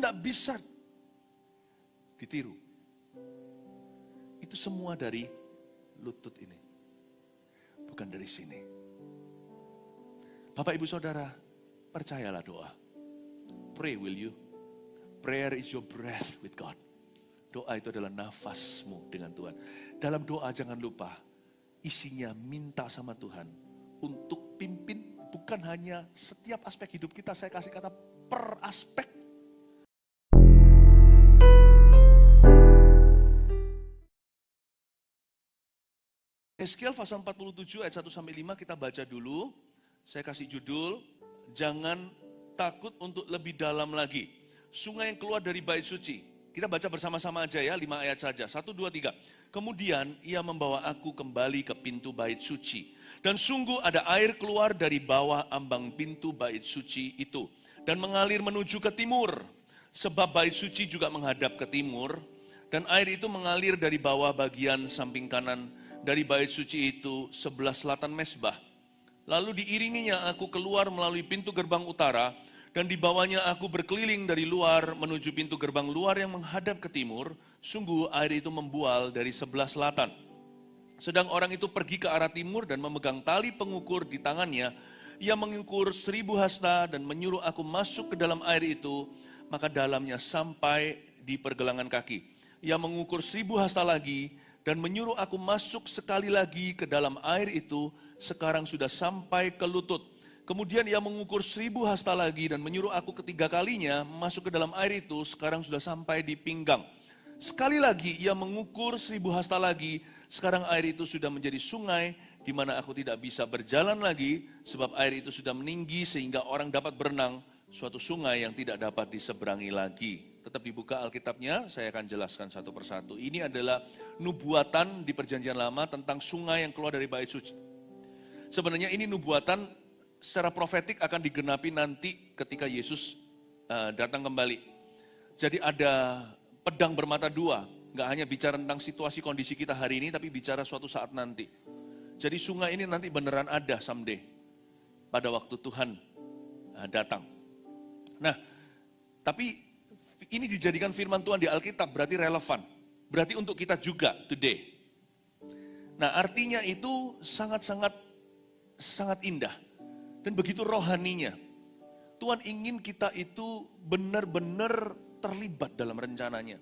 tidak bisa ditiru. Itu semua dari lutut ini. Bukan dari sini. Bapak Ibu Saudara, percayalah doa. Pray will you? Prayer is your breath with God. Doa itu adalah nafasmu dengan Tuhan. Dalam doa jangan lupa, isinya minta sama Tuhan untuk pimpin, bukan hanya setiap aspek hidup kita, saya kasih kata per aspek. Yeskiel pasal 47 ayat 1-5 kita baca dulu. Saya kasih judul, jangan takut untuk lebih dalam lagi. Sungai yang keluar dari bait suci. Kita baca bersama-sama aja ya, 5 ayat saja. 1, 2, 3. Kemudian ia membawa aku kembali ke pintu bait suci. Dan sungguh ada air keluar dari bawah ambang pintu bait suci itu. Dan mengalir menuju ke timur. Sebab bait suci juga menghadap ke timur. Dan air itu mengalir dari bawah bagian samping kanan dari bait suci itu sebelah selatan mezbah. Lalu diiringinya aku keluar melalui pintu gerbang utara. Dan di bawahnya aku berkeliling dari luar menuju pintu gerbang luar yang menghadap ke timur. Sungguh air itu membual dari sebelah selatan. Sedang orang itu pergi ke arah timur dan memegang tali pengukur di tangannya. Ia mengukur 1000 hasta dan menyuruh aku masuk ke dalam air itu. Maka dalamnya sampai di pergelangan kaki. Ia mengukur 1000 hasta lagi dan menyuruh aku masuk sekali lagi ke dalam air itu. Sekarang sudah sampai ke lutut. Kemudian ia mengukur 1000 hasta lagi dan menyuruh aku ketiga kalinya masuk ke dalam air itu, sekarang sudah sampai di pinggang. Sekali lagi ia mengukur 1000 hasta lagi, sekarang air itu sudah menjadi sungai di mana aku tidak bisa berjalan lagi, sebab air itu sudah meninggi sehingga orang dapat berenang, suatu sungai yang tidak dapat diseberangi lagi. Tetap dibuka Alkitabnya, saya akan jelaskan satu persatu. Ini adalah nubuatan di Perjanjian Lama tentang sungai yang keluar dari bait suci. Sebenarnya ini nubuatan secara profetik akan digenapi nanti ketika Yesus datang kembali. Jadi ada pedang bermata dua, nggak hanya bicara tentang situasi kondisi kita hari ini, tapi bicara suatu saat nanti. Jadi sungai ini nanti beneran ada someday, pada waktu Tuhan datang. Nah, tapi ini dijadikan firman Tuhan di Alkitab, berarti relevan. Berarti untuk kita juga today. Nah, artinya itu sangat indah. Dan begitu rohaninya, Tuhan ingin kita itu benar-benar terlibat dalam rencananya.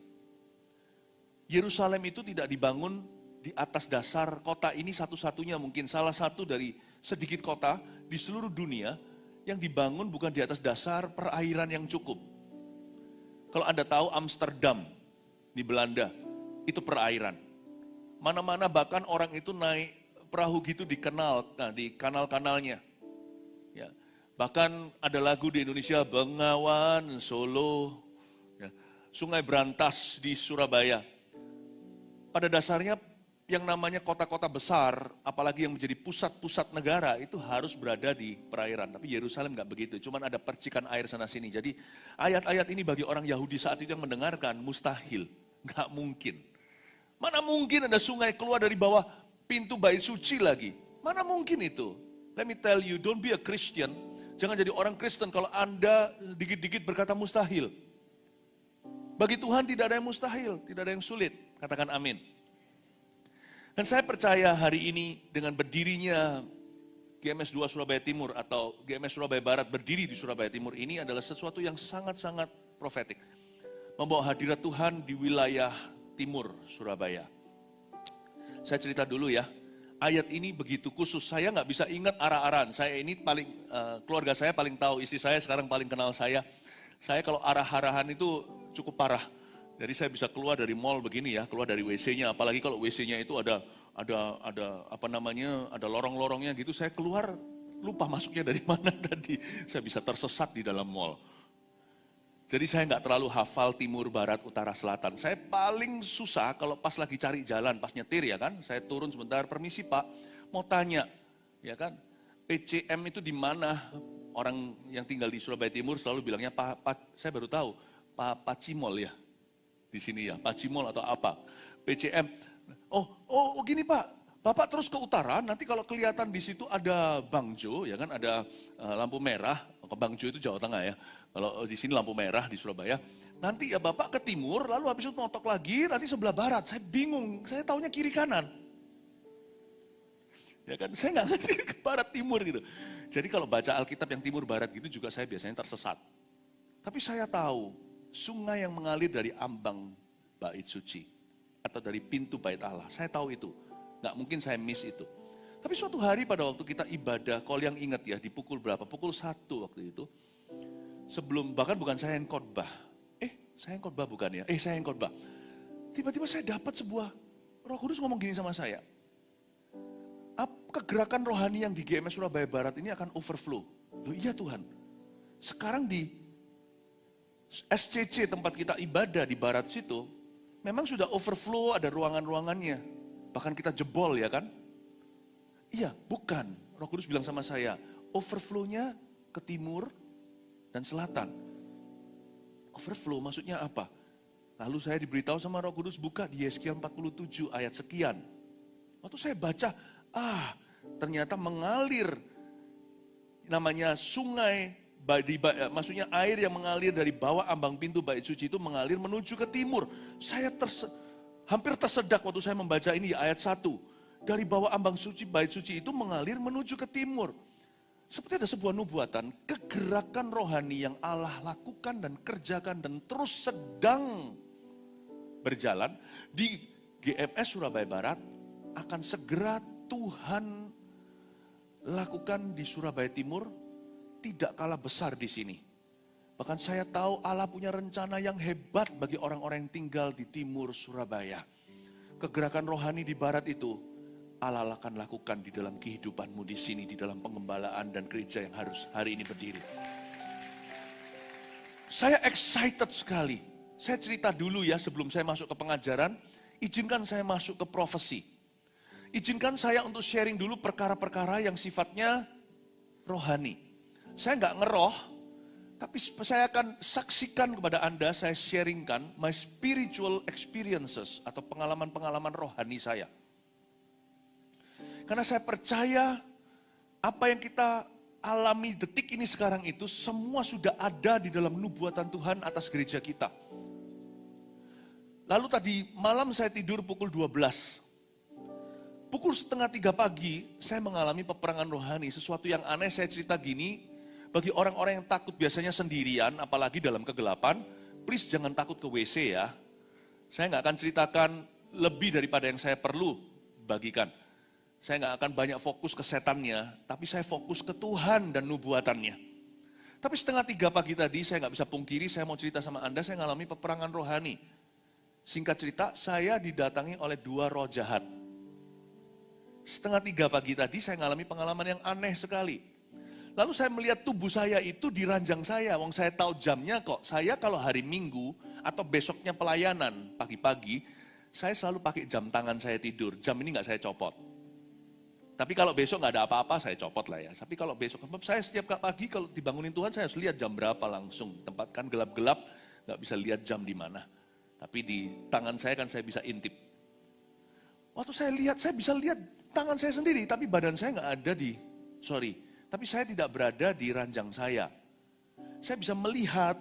Yerusalem itu tidak dibangun di atas dasar kota ini satu-satunya, mungkin salah satu dari sedikit kota di seluruh dunia yang dibangun bukan di atas dasar perairan yang cukup. Kalau Anda tahu Amsterdam di Belanda, itu perairan. Mana-mana bahkan orang itu naik perahu gitu di kanal-kanalnya. Ya, bahkan ada lagu di Indonesia, Bengawan, Solo, ya, Sungai Brantas di Surabaya. Pada dasarnya yang namanya kota-kota besar, apalagi yang menjadi pusat-pusat negara, itu harus berada di perairan. Tapi Yerusalem nggak begitu, cuman ada percikan air sana-sini. Jadi ayat-ayat ini bagi orang Yahudi saat itu yang mendengarkan, mustahil, nggak mungkin. Mana mungkin ada sungai keluar dari bawah pintu bait suci lagi? Mana mungkin itu? Let me tell you, don't be a Christian. Jangan jadi orang Kristen kalau Anda dikit-dikit berkata mustahil. Bagi Tuhan tidak ada yang mustahil, tidak ada yang sulit. Katakan amin. Dan saya percaya hari ini dengan berdirinya GMS 2 Surabaya Timur atau GMS Surabaya Barat berdiri di Surabaya Timur ini adalah sesuatu yang sangat-sangat profetik. Membawa hadirat Tuhan di wilayah timur Surabaya. Saya cerita dulu ya. Ayat ini begitu khusus, saya nggak bisa ingat arah-arahan. Saya ini keluarga saya paling tahu, istri saya sekarang paling kenal saya. Saya kalau arah-arahan itu cukup parah. Jadi saya bisa keluar dari mall begini ya, keluar dari WC-nya. Apalagi kalau WC-nya itu ada lorong-lorongnya gitu. Saya keluar lupa masuknya dari mana tadi. Saya bisa tersesat di dalam mall. Jadi saya nggak terlalu hafal timur, barat, utara, selatan. Saya paling susah kalau pas lagi cari jalan, pas nyetir ya kan. Saya turun sebentar, permisi Pak, mau tanya, ya kan. PCM itu di mana? Orang yang tinggal di Surabaya Timur selalu bilangnya, saya baru tahu, Pak Cimol ya. Di sini ya, Pak Cimol atau apa. PCM, oh gini Pak. Bapak terus ke utara, nanti kalau kelihatan di situ ada Bang Jo, ya kan, ada lampu merah. Bangjo itu Jawa Tengah ya. Kalau di sini lampu merah di Surabaya. Nanti ya Bapak ke timur, lalu habis itu notok lagi, nanti sebelah barat. Saya bingung, saya taunya kiri kanan. Ya kan, saya nggak ngerti ke barat timur gitu. Jadi kalau baca Alkitab yang timur barat gitu juga saya biasanya tersesat. Tapi saya tahu, sungai yang mengalir dari ambang bait suci. Atau dari pintu bait Allah, saya tahu itu. Nggak mungkin saya miss itu. Tapi suatu hari pada waktu kita ibadah, kalau yang ingat ya, di pukul berapa? Pukul 1 waktu itu. Sebelum, bahkan bukan saya yang khotbah. Saya yang khotbah bukan ya? Saya yang khotbah. Tiba-tiba saya dapat sebuah, Roh Kudus ngomong gini sama saya. Kegerakan rohani yang di GMS Surabaya Barat ini akan overflow. Loh iya Tuhan. Sekarang di SCC tempat kita ibadah di barat situ, memang sudah overflow, ada ruangan-ruangannya. Bahkan kita jebol ya kan? Iya, bukan. Roh Kudus bilang sama saya, overflow-nya ke timur dan selatan. Overflow maksudnya apa? Lalu saya diberitahu sama Roh Kudus, buka di Yeskiel 47 ayat sekian. Waktu saya baca, ternyata mengalir namanya sungai, maksudnya air yang mengalir dari bawah ambang pintu bait suci itu mengalir menuju ke timur. Saya hampir tersedak waktu saya membaca ini ayat 1. Dari bawah ambang suci, bait suci itu mengalir menuju ke timur. Seperti ada sebuah nubuatan, kegerakan rohani yang Allah lakukan dan kerjakan dan terus sedang berjalan di GMS Surabaya Barat akan segera Tuhan lakukan di Surabaya Timur tidak kalah besar di sini. Bahkan saya tahu Allah punya rencana yang hebat bagi orang-orang yang tinggal di timur Surabaya. Kegerakan rohani di barat itu Allah akan lakukan di dalam kehidupanmu di sini, di dalam pengembalaan dan gereja yang harus hari ini berdiri. Saya excited sekali. Saya cerita dulu ya sebelum saya masuk ke pengajaran, izinkan saya masuk ke profesi. Izinkan saya untuk sharing dulu perkara-perkara yang sifatnya rohani. Saya nggak ngeroh, tapi saya akan saksikan kepada Anda, saya sharingkan my spiritual experiences atau pengalaman-pengalaman rohani saya. Karena saya percaya apa yang kita alami detik ini sekarang itu semua sudah ada di dalam nubuatan Tuhan atas gereja kita. Lalu tadi malam saya tidur pukul 12. Pukul 2:30 pagi saya mengalami peperangan rohani. Sesuatu yang aneh saya cerita gini, bagi orang-orang yang takut biasanya sendirian, apalagi dalam kegelapan, please jangan takut ke WC ya. Saya nggak akan ceritakan lebih daripada yang saya perlu bagikan. Saya nggak akan banyak fokus ke setannya, tapi saya fokus ke Tuhan dan nubuatannya. Tapi 2:30 pagi tadi saya nggak bisa pungkiri, saya mau cerita sama Anda, saya mengalami peperangan rohani. Singkat cerita, saya didatangi oleh 2 roh jahat. 2:30 pagi tadi saya mengalami pengalaman yang aneh sekali. Lalu saya melihat tubuh saya itu di ranjang saya, wong saya tahu jamnya kok. Saya kalau hari Minggu atau besoknya pelayanan pagi-pagi, saya selalu pakai jam tangan saya tidur. Jam ini nggak saya copot. Tapi kalau besok nggak ada apa-apa, saya copot lah ya. Tapi kalau besok, saya setiap pagi kalau dibangunin Tuhan, saya harus lihat jam berapa langsung. Tempat kan gelap-gelap, nggak bisa lihat jam di mana. Tapi di tangan saya kan saya bisa intip. Waktu saya lihat, saya bisa lihat tangan saya sendiri, tapi badan saya nggak ada tapi saya tidak berada di ranjang saya. Saya bisa melihat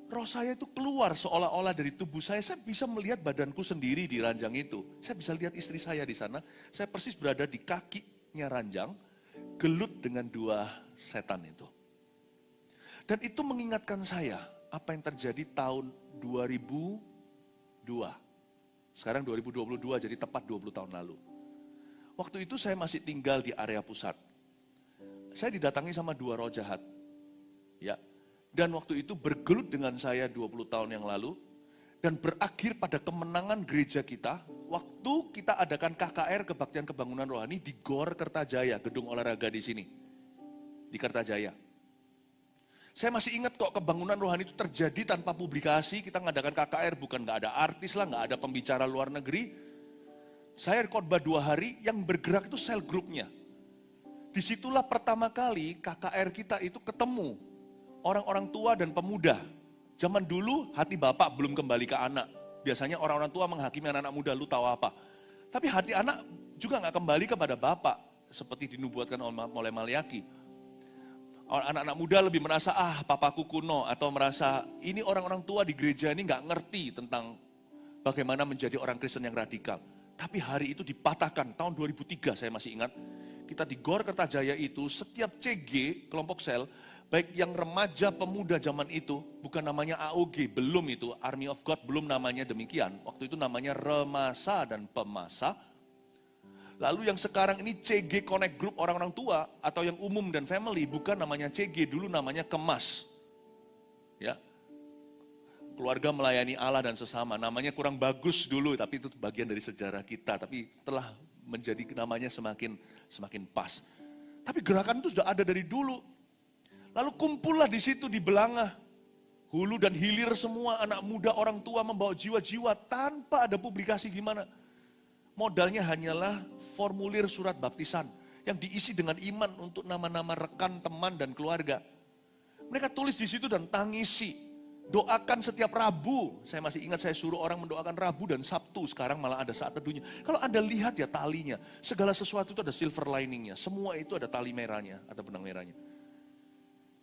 roh saya itu keluar seolah-olah dari tubuh saya. Saya bisa melihat badanku sendiri di ranjang itu. Saya bisa lihat istri saya di sana. Saya persis berada di kakinya ranjang, gelut dengan 2 setan itu. Dan itu mengingatkan saya apa yang terjadi tahun 2002. Sekarang 2022 jadi tepat 20 tahun lalu. Waktu itu saya masih tinggal di area pusat. Saya didatangi sama 2 roh jahat. Ya. Dan waktu itu bergelut dengan saya 20 tahun yang lalu. Dan berakhir pada kemenangan gereja kita. Waktu kita adakan KKR, Kebaktian Kebangunan Rohani, di GOR Kertajaya, gedung olahraga di sini. Di Kertajaya. Saya masih ingat kok kebangunan rohani itu terjadi tanpa publikasi. Kita ngadakan KKR, bukan nggak ada artis lah, nggak ada pembicara luar negeri. Saya khotbah 2 hari, yang bergerak itu sel grupnya. Disitulah pertama kali KKR kita itu ketemu orang-orang tua dan pemuda. Zaman dulu hati bapak belum kembali ke anak. Biasanya orang-orang tua menghakimi anak-anak muda, lu tahu apa. Tapi hati anak juga nggak kembali kepada bapak. Seperti dinubuatkan oleh Maliaki. Anak-anak muda lebih merasa, papaku kuno. Atau merasa, ini orang-orang tua di gereja ini nggak ngerti tentang bagaimana menjadi orang Kristen yang radikal. Tapi hari itu dipatahkan, tahun 2003 saya masih ingat. Kita di GOR Kertajaya itu, setiap CG, kelompok sel, baik yang remaja pemuda zaman itu, bukan namanya AOG, belum itu, Army of God belum namanya demikian. Waktu itu namanya Remasa dan Pemasa. Lalu yang sekarang ini CG Connect Group orang-orang tua, atau yang umum dan family, bukan namanya CG, dulu namanya Kemas. Ya, keluarga melayani Allah dan sesama, namanya kurang bagus dulu, tapi itu bagian dari sejarah kita, tapi telah menjadi namanya semakin pas. Tapi gerakan itu sudah ada dari dulu. Lalu kumpullah di situ di Belanga, hulu dan hilir semua anak muda orang tua membawa jiwa-jiwa tanpa ada publikasi gimana. Modalnya hanyalah formulir surat baptisan yang diisi dengan iman untuk nama-nama rekan, teman, dan keluarga. Mereka tulis di situ dan tangisi. Doakan setiap Rabu. Saya masih ingat saya suruh orang mendoakan Rabu dan Sabtu. Sekarang malah ada saat teduhnya. Kalau Anda lihat ya talinya. Segala sesuatu itu ada silver liningnya. Semua itu ada tali merahnya atau benang merahnya.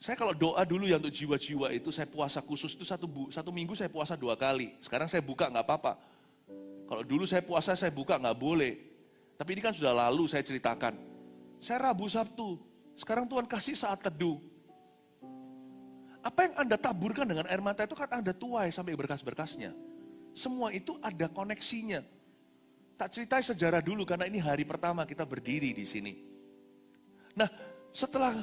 Saya kalau doa dulu ya untuk jiwa-jiwa itu, saya puasa khusus itu satu minggu saya puasa 2 kali. Sekarang saya buka nggak apa-apa. Kalau dulu saya puasa saya buka nggak boleh. Tapi ini kan sudah lalu saya ceritakan. Saya Rabu Sabtu. Sekarang Tuhan kasih saat teduh. Apa yang Anda taburkan dengan air mata itu kan Anda tuai sampai berkas-berkasnya. Semua itu ada koneksinya. Tak ceritai sejarah dulu karena ini hari pertama kita berdiri di sini. Nah, setelah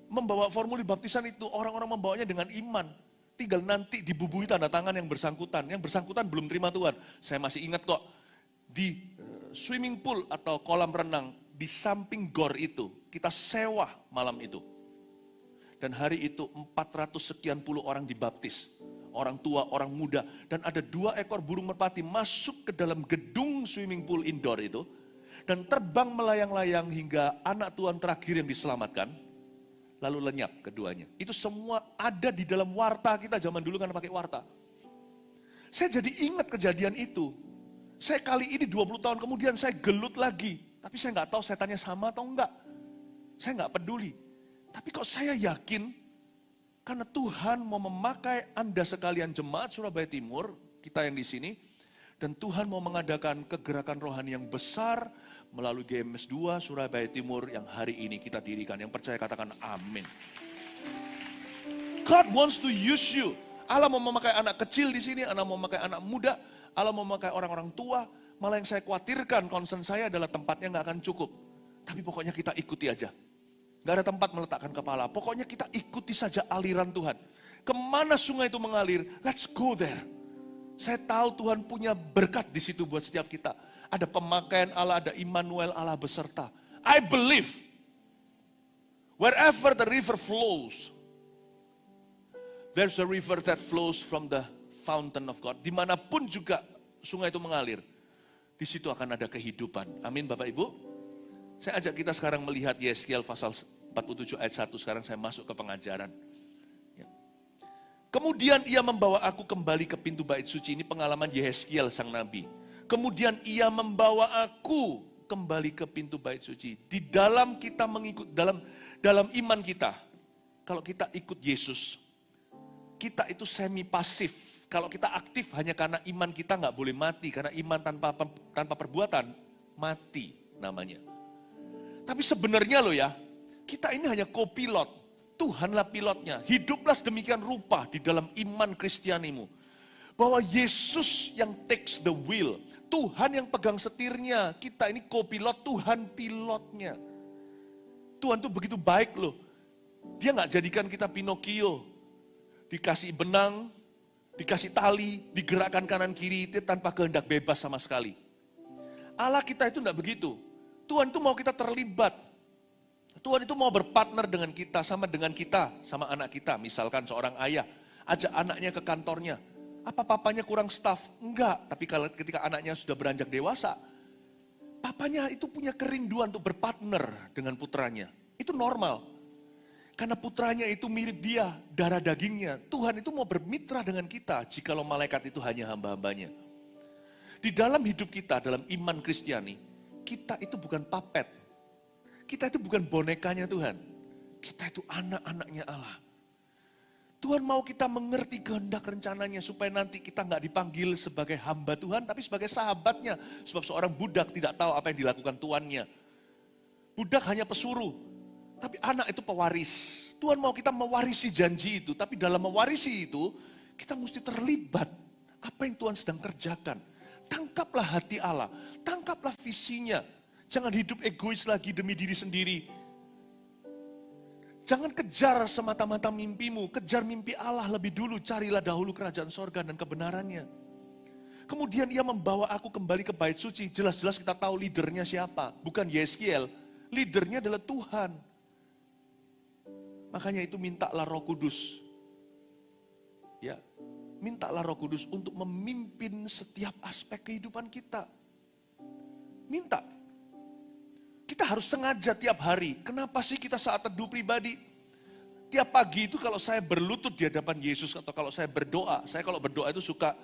membawa formulir baptisan itu, orang-orang membawanya dengan iman. Tinggal nanti dibubuhi tanda tangan yang bersangkutan. Yang bersangkutan belum terima Tuhan. Saya masih ingat kok, di swimming pool atau kolam renang, di samping GOR itu, kita sewa malam itu. Dan hari itu 400 sekian puluh orang dibaptis. Orang tua, orang muda. Dan ada 2 ekor burung merpati masuk ke dalam gedung swimming pool indoor itu. Dan terbang melayang-layang hingga anak Tuhan terakhir yang diselamatkan. Lalu lenyap keduanya. Itu semua ada di dalam warta kita zaman dulu kan pakai warta. Saya jadi ingat kejadian itu. Saya kali ini 20 tahun kemudian saya gelut lagi. Tapi saya nggak tahu setannya sama atau enggak. Saya nggak peduli. Tapi kok saya yakin, karena Tuhan mau memakai Anda sekalian jemaat Surabaya Timur, kita yang di sini, dan Tuhan mau mengadakan kegerakan rohani yang besar melalui GMS 2 Surabaya Timur yang hari ini kita dirikan. Yang percaya katakan amin. God wants to use you. Allah mau memakai anak kecil di sini, Allah mau memakai anak muda, Allah mau memakai orang-orang tua. Malah yang saya khawatirkan, concern saya adalah tempatnya nggak akan cukup. Tapi pokoknya kita ikuti aja. Gak ada tempat meletakkan kepala. Pokoknya kita ikuti saja aliran Tuhan. Kemana sungai itu mengalir, let's go there. Saya tahu Tuhan punya berkat di situ buat setiap kita. Ada pemakaian Allah, ada Immanuel Allah beserta. I believe wherever the river flows, there's a river that flows from the fountain of God. Dimanapun juga sungai itu mengalir, di situ akan ada kehidupan. Amin Bapak Ibu. Saya ajak kita sekarang melihat Yeskiel pasal 47 ayat 1. Sekarang saya masuk ke pengajaran. Ya. Kemudian ia membawa aku kembali ke pintu bait suci. Ini pengalaman Yeskiel sang nabi. Kemudian ia membawa aku kembali ke pintu bait suci. Di dalam kita mengikut, dalam iman kita. Kalau kita ikut Yesus, kita itu semi pasif. Kalau kita aktif hanya karena iman kita nggak boleh mati. Karena iman tanpa perbuatan, mati namanya. Tapi sebenarnya loh ya, kita ini hanya co-pilot. Tuhanlah pilotnya. Hiduplah sedemikian rupa di dalam iman Kristianimu. Bahwa Yesus yang takes the wheel. Tuhan yang pegang setirnya. Kita ini co-pilot, Tuhan pilotnya. Tuhan tuh begitu baik loh. Dia gak jadikan kita Pinocchio. Dikasih benang, dikasih tali, digerakkan kanan kiri, itu tanpa kehendak bebas sama sekali. Allah kita itu gak begitu. Tuhan itu mau kita terlibat. Tuhan itu mau berpartner dengan kita, sama anak kita. Misalkan seorang ayah, ajak anaknya ke kantornya. Apa papanya kurang staff? Enggak, tapi ketika anaknya sudah beranjak dewasa, papanya itu punya kerinduan untuk berpartner dengan putranya. Itu normal. Karena putranya itu mirip dia, darah dagingnya. Tuhan itu mau bermitra dengan kita, jikalau malaikat itu hanya hamba-hambanya. Di dalam hidup kita, dalam iman Kristiani, kita itu bukan puppet. Kita itu bukan bonekanya Tuhan. Kita itu anak-anaknya Allah. Tuhan mau kita mengerti kehendak rencananya supaya nanti kita nggak dipanggil sebagai hamba Tuhan, tapi sebagai sahabatnya. Sebab seorang budak tidak tahu apa yang dilakukan tuannya. Budak hanya pesuruh, tapi anak itu pewaris. Tuhan mau kita mewarisi janji itu, tapi dalam mewarisi itu, kita mesti terlibat. Apa yang Tuhan sedang kerjakan. Tangkaplah hati Allah, tangkaplah visinya. Jangan hidup egois lagi demi diri sendiri. Jangan kejar semata-mata mimpimu, kejar mimpi Allah lebih dulu, carilah dahulu kerajaan sorga dan kebenarannya. Kemudian ia membawa aku kembali ke bait suci, jelas-jelas kita tahu leadernya siapa, bukan Yeskiel, leadernya adalah Tuhan. Makanya itu mintalah Roh Kudus. Ya, mintalah Roh Kudus untuk memimpin setiap aspek kehidupan kita. Minta. Kita harus sengaja tiap hari. Kenapa sih kita saat teduh pribadi? Tiap pagi itu kalau saya berlutut di hadapan Yesus atau kalau saya berdoa, saya kalau berdoa itu suka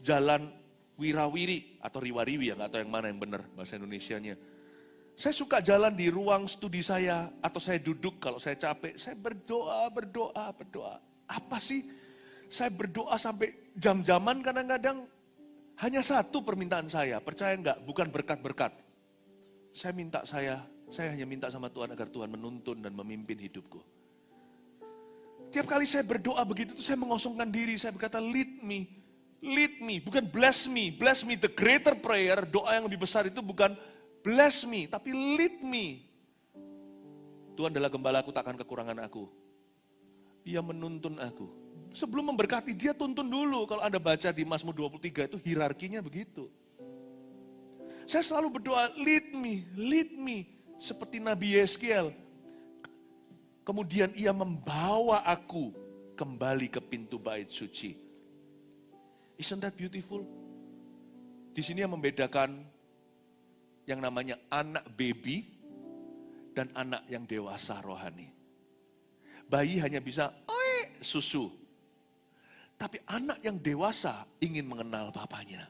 jalan wirawiri atau riwariwi, ya nggak tahu yang mana yang benar bahasa Indonesianya. Saya suka jalan di ruang studi saya atau saya duduk kalau saya capek, saya berdoa. Apa sih? Saya berdoa sampai jam-jaman kadang-kadang hanya satu permintaan saya, percaya nggak? Bukan berkat-berkat. Saya hanya minta sama Tuhan agar Tuhan menuntun dan memimpin hidupku. Tiap kali saya berdoa begitu, saya mengosongkan diri, saya berkata, lead me, bukan bless me, the greater prayer, doa yang lebih besar itu bukan bless me, tapi lead me. Tuhan adalah gembalaku, takkan kekurangan aku. Ia menuntun aku. Sebelum memberkati, dia tuntun dulu. Kalau Anda baca di Mazmur 23 itu hierarkinya begitu. Saya selalu berdoa, lead me, seperti Nabi Yeskiel. Kemudian ia membawa aku kembali ke pintu bait suci. Isn't that beautiful? Di sini yang membedakan yang namanya anak baby dan anak yang dewasa rohani. Bayi hanya bisa susu. Tapi anak yang dewasa ingin mengenal papanya.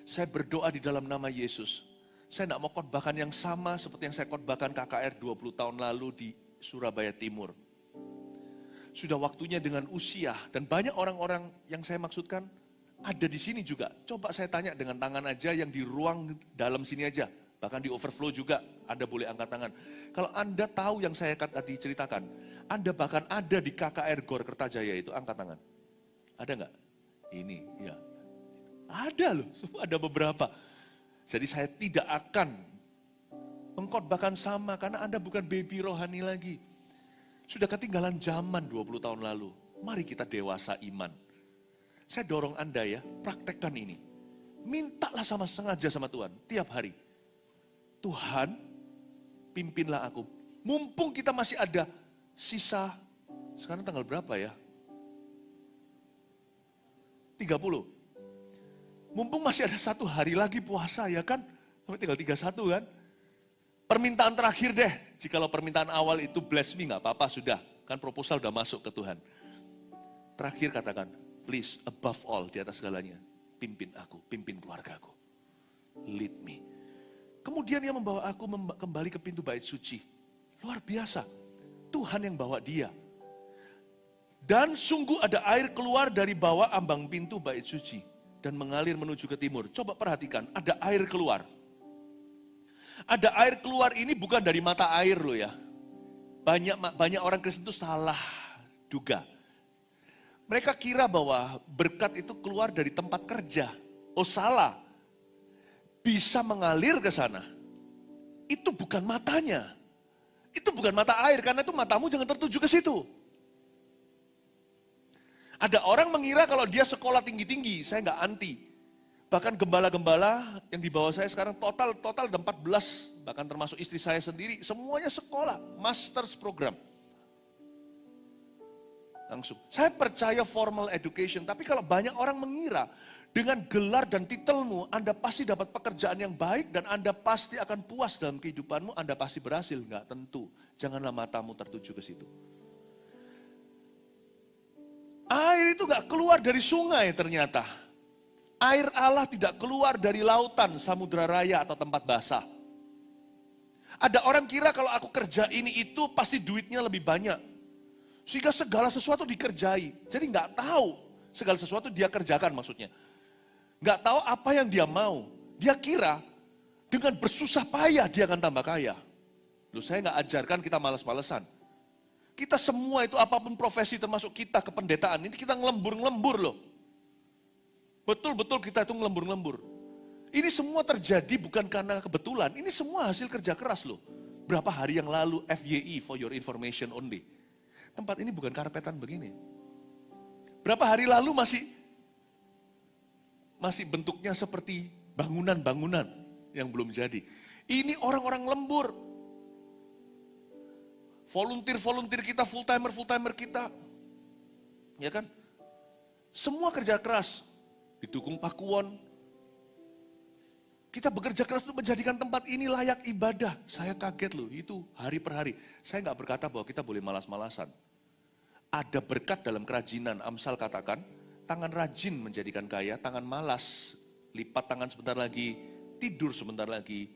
Saya berdoa di dalam nama Yesus. Saya tidak mau khotbahkan yang sama seperti yang saya khotbahkan KKR 20 tahun lalu di Surabaya Timur. Sudah waktunya dengan usia dan banyak orang-orang yang saya maksudkan ada di sini juga. Coba saya tanya dengan tangan aja yang di ruang dalam sini aja. Bahkan di overflow juga Anda boleh angkat tangan. Kalau Anda tahu yang saya tadi ceritakan, Anda bahkan ada di KKR GOR Kertajaya itu, angkat tangan. Ada nggak? Ini, ya. Ada loh, semua ada beberapa. Jadi saya tidak akan mengkhotbahkan sama karena Anda bukan baby rohani lagi. Sudah ketinggalan zaman 20 tahun lalu. Mari kita dewasa iman. Saya dorong Anda ya, praktekkan ini. Mintalah sengaja sama Tuhan tiap hari. Tuhan, pimpinlah aku. Mumpung kita masih ada sisa, sekarang tanggal berapa ya? 30. Mumpung masih ada 1 hari lagi puasa ya kan, sampai tinggal 31 kan. Permintaan terakhir deh, jikalau permintaan awal itu bless me gak apa-apa sudah, kan proposal udah masuk ke Tuhan. Terakhir katakan, please above all di atas segalanya, pimpin aku, pimpin keluargaku. Lead me. Kemudian dia membawa aku kembali ke pintu bait suci. Luar biasa, Tuhan yang bawa dia. Dan sungguh ada air keluar dari bawah ambang pintu bait suci. Dan mengalir menuju ke timur. Coba perhatikan, ada air keluar. Ada air keluar ini bukan dari mata air loh ya. Banyak orang Kristen itu salah duga. Mereka kira bahwa berkat itu keluar dari tempat kerja. Oh salah. Bisa mengalir ke sana. Itu bukan matanya. Itu bukan mata air, karena itu matamu jangan tertuju ke situ. Ada orang mengira kalau dia sekolah tinggi-tinggi, saya nggak anti. Bahkan gembala-gembala yang di bawah saya sekarang total ada 14, bahkan termasuk istri saya sendiri, semuanya sekolah, master's program. Langsung. Saya percaya formal education, tapi kalau banyak orang mengira dengan gelar dan titelmu, Anda pasti dapat pekerjaan yang baik dan Anda pasti akan puas dalam kehidupanmu, Anda pasti berhasil. Nggak tentu. Janganlah matamu tertuju ke situ. Air itu gak keluar dari sungai ternyata. Air Allah tidak keluar dari lautan, samudra raya atau tempat basah. Ada orang kira kalau aku kerja ini itu pasti duitnya lebih banyak. Sehingga segala sesuatu dikerjai. Jadi nggak tahu segala sesuatu dia kerjakan maksudnya. Nggak tahu apa yang dia mau. Dia kira dengan bersusah payah dia akan tambah kaya. Loh, saya nggak ajarkan kita malas-malesan. Kita semua itu apapun profesi termasuk kita kependetaan, ini kita ngelembur-ngelembur loh. Betul-betul kita itu ngelembur-ngelembur. Ini semua terjadi bukan karena kebetulan, ini semua hasil kerja keras loh. Berapa hari yang lalu FYI, for your information only. Tempat ini bukan karpetan begini. Berapa hari lalu masih bentuknya seperti bangunan-bangunan yang belum jadi. Ini orang-orang lembur. Volunteer kita, full-timer kita. Ya kan? Semua kerja keras. Didukung Pakuwon. Kita bekerja keras untuk menjadikan tempat ini layak ibadah. Saya kaget loh, itu hari per hari. Saya nggak berkata bahwa kita boleh malas-malasan. Ada berkat dalam kerajinan. Amsal katakan, tangan rajin menjadikan kaya, tangan malas, lipat tangan sebentar lagi, tidur sebentar lagi,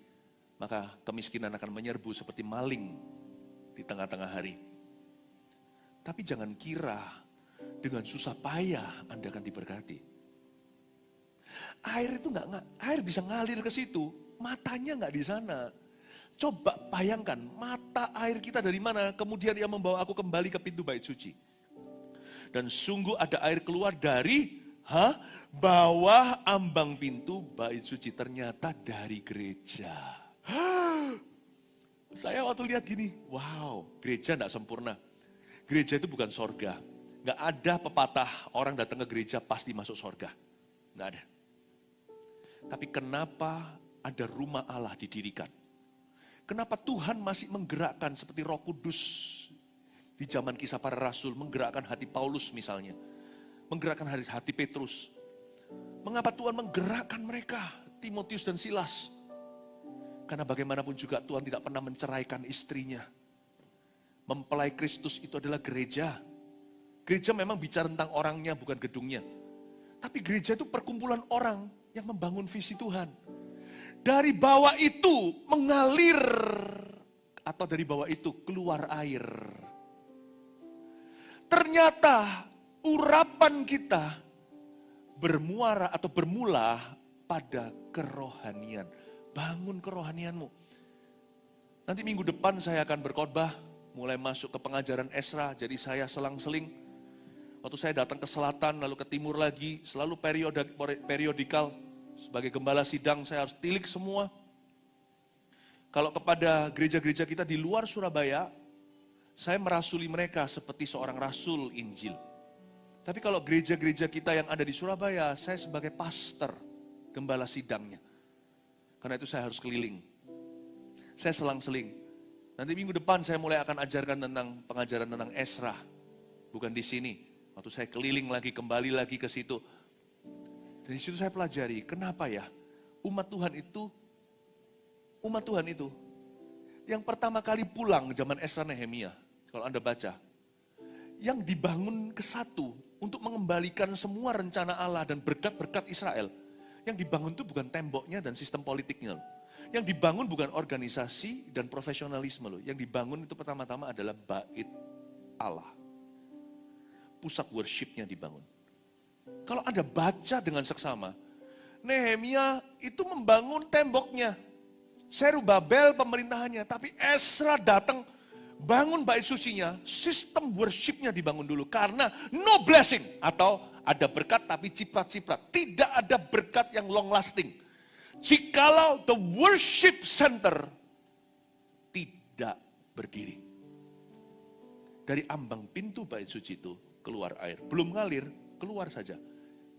maka kemiskinan akan menyerbu seperti maling di tengah-tengah hari. Tapi jangan kira dengan susah payah Anda akan diberkati. Air itu air bisa ngalir ke situ, matanya nggak di sana. Coba bayangkan, mata air kita dari mana, kemudian ia membawa aku kembali ke pintu bait suci. Dan sungguh ada air keluar dari bawah ambang pintu bait suci, ternyata dari gereja. Saya waktu lihat gini, wow, gereja enggak sempurna. Gereja itu bukan sorga. Enggak ada pepatah orang datang ke gereja pasti masuk sorga. Enggak ada. Tapi kenapa ada rumah Allah didirikan? Kenapa Tuhan masih menggerakkan seperti Roh Kudus di zaman Kisah Para Rasul, menggerakkan hati Paulus misalnya, menggerakkan hati Petrus. Mengapa Tuhan menggerakkan mereka, Timotius dan Silas? Karena bagaimanapun juga Tuhan tidak pernah menceraikan istrinya. Mempelai Kristus itu adalah gereja. Gereja memang bicara tentang orangnya, bukan gedungnya. Tapi gereja itu perkumpulan orang yang membangun visi Tuhan. Dari bawah itu mengalir, atau dari bawah itu keluar air. Ternyata urapan kita bermuara atau bermula pada kerohanian. Bangun kerohanianmu. Nanti minggu depan saya akan berkhotbah, mulai masuk ke pengajaran Esra, jadi saya selang-seling. Waktu saya datang ke selatan, lalu ke timur lagi, selalu periodikal. Sebagai gembala sidang, saya harus tilik semua. Kalau kepada gereja-gereja kita di luar Surabaya, saya merasuli mereka seperti seorang rasul Injil. Tapi kalau gereja-gereja kita yang ada di Surabaya, saya sebagai pastor, gembala sidangnya. Karena itu saya harus keliling. Saya selang-seling. Nanti minggu depan saya mulai akan ajarkan tentang pengajaran tentang Esra. Bukan di sini. Waktu saya keliling lagi, kembali lagi ke situ. Dan di situ saya pelajari, kenapa ya umat Tuhan itu yang pertama kali pulang zaman Esra Nehemia, kalau Anda baca, yang dibangun ke satu untuk mengembalikan semua rencana Allah dan berkat-berkat Israel. Yang dibangun itu bukan temboknya dan sistem politiknya loh. Yang dibangun bukan organisasi dan profesionalisme loh. Yang dibangun itu pertama-tama adalah bait Allah. Pusat worshipnya dibangun. Kalau Anda baca dengan seksama, Nehemia itu membangun temboknya. Zerubabel pemerintahannya, tapi Esra datang bangun bait sucinya, sistem worshipnya dibangun dulu. Karena no blessing, atau ada berkat tapi ciprat-ciprat. Tidak ada berkat yang long lasting. Jikalau the worship center tidak berdiri. Dari ambang pintu bait suci itu keluar air. Belum ngalir, keluar saja.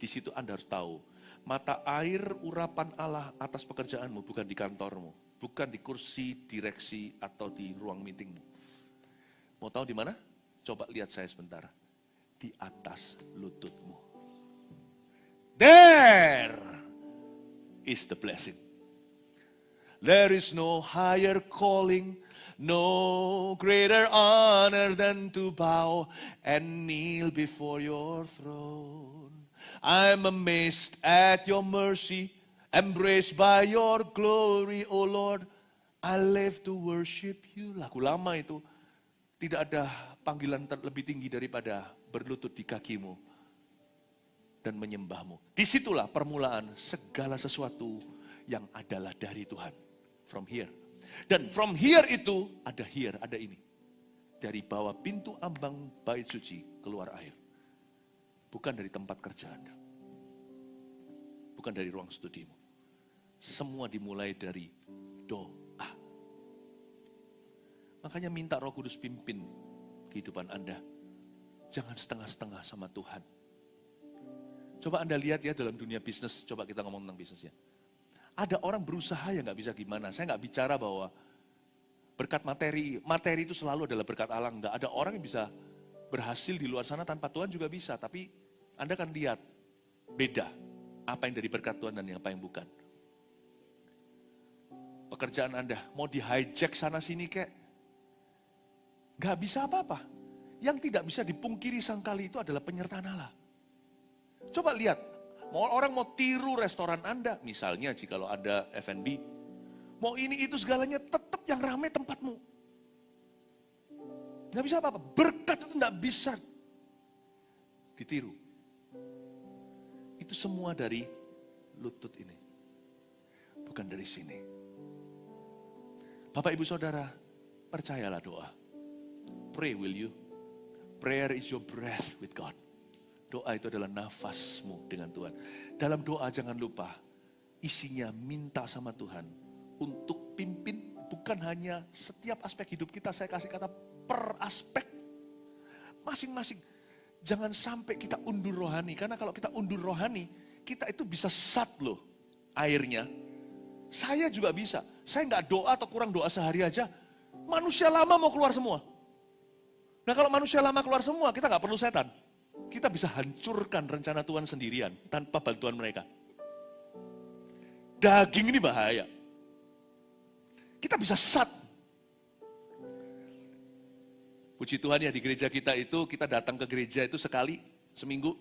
Di situ Anda harus tahu, mata air urapan Allah atas pekerjaanmu bukan di kantormu, bukan di kursi direksi atau di ruang meetingmu. Mau tahu di mana? Coba lihat saya sebentar. Di atas lututmu. There is the blessing. There is no higher calling, no greater honor than to bow and kneel before your throne. I'm amazed at your mercy, embraced by your glory, O Lord. I live to worship you. Lagu lama itu. Tidak ada panggilan lebih tinggi daripada berlutut di kakimu dan menyembahmu. Disitulah permulaan segala sesuatu yang adalah dari Tuhan. From here. Dan from here itu ada here, ada ini. Dari bawah pintu ambang bait suci keluar air. Bukan dari tempat kerja Anda. Bukan dari ruang studimu. Semua dimulai dari doa. Makanya minta Roh Kudus pimpin kehidupan Anda. Jangan setengah-setengah sama Tuhan. Coba Anda lihat ya dalam dunia bisnis, coba kita ngomong tentang bisnis ya. Ada orang berusaha yang gak bisa gimana. Saya gak bicara bahwa berkat materi itu selalu adalah berkat Allah. Enggak ada orang yang bisa berhasil di luar sana tanpa Tuhan juga bisa. Tapi Anda kan lihat beda apa yang dari berkat Tuhan dan apa yang bukan. Pekerjaan Anda mau di hijack sana sini kayak gak bisa apa-apa. Yang tidak bisa dipungkiri sangkali itu adalah penyertaan Allah. Coba lihat, orang mau tiru restoran Anda, misalnya jika Anda F&B, mau ini itu segalanya tetap yang ramai tempatmu. Gak bisa apa-apa, berkat itu gak bisa ditiru. Itu semua dari lutut ini, bukan dari sini. Bapak Ibu Saudara, percayalah doa. Pray will you? Prayer is your breath with God. Doa itu adalah nafasmu dengan Tuhan. Dalam doa jangan lupa, isinya minta sama Tuhan untuk pimpin bukan hanya setiap aspek hidup kita, saya kasih kata per aspek masing-masing. Jangan sampai kita undur rohani, karena kalau kita undur rohani, kita itu bisa sat loh airnya. Saya juga bisa, saya nggak doa atau kurang doa sehari aja, manusia lama mau keluar semua. Nah kalau manusia lama keluar semua, kita nggak perlu setan. Kita bisa hancurkan rencana Tuhan sendirian tanpa bantuan mereka. Daging ini bahaya. Kita bisa sat. Puji Tuhan ya di gereja kita itu, kita datang ke gereja itu sekali seminggu.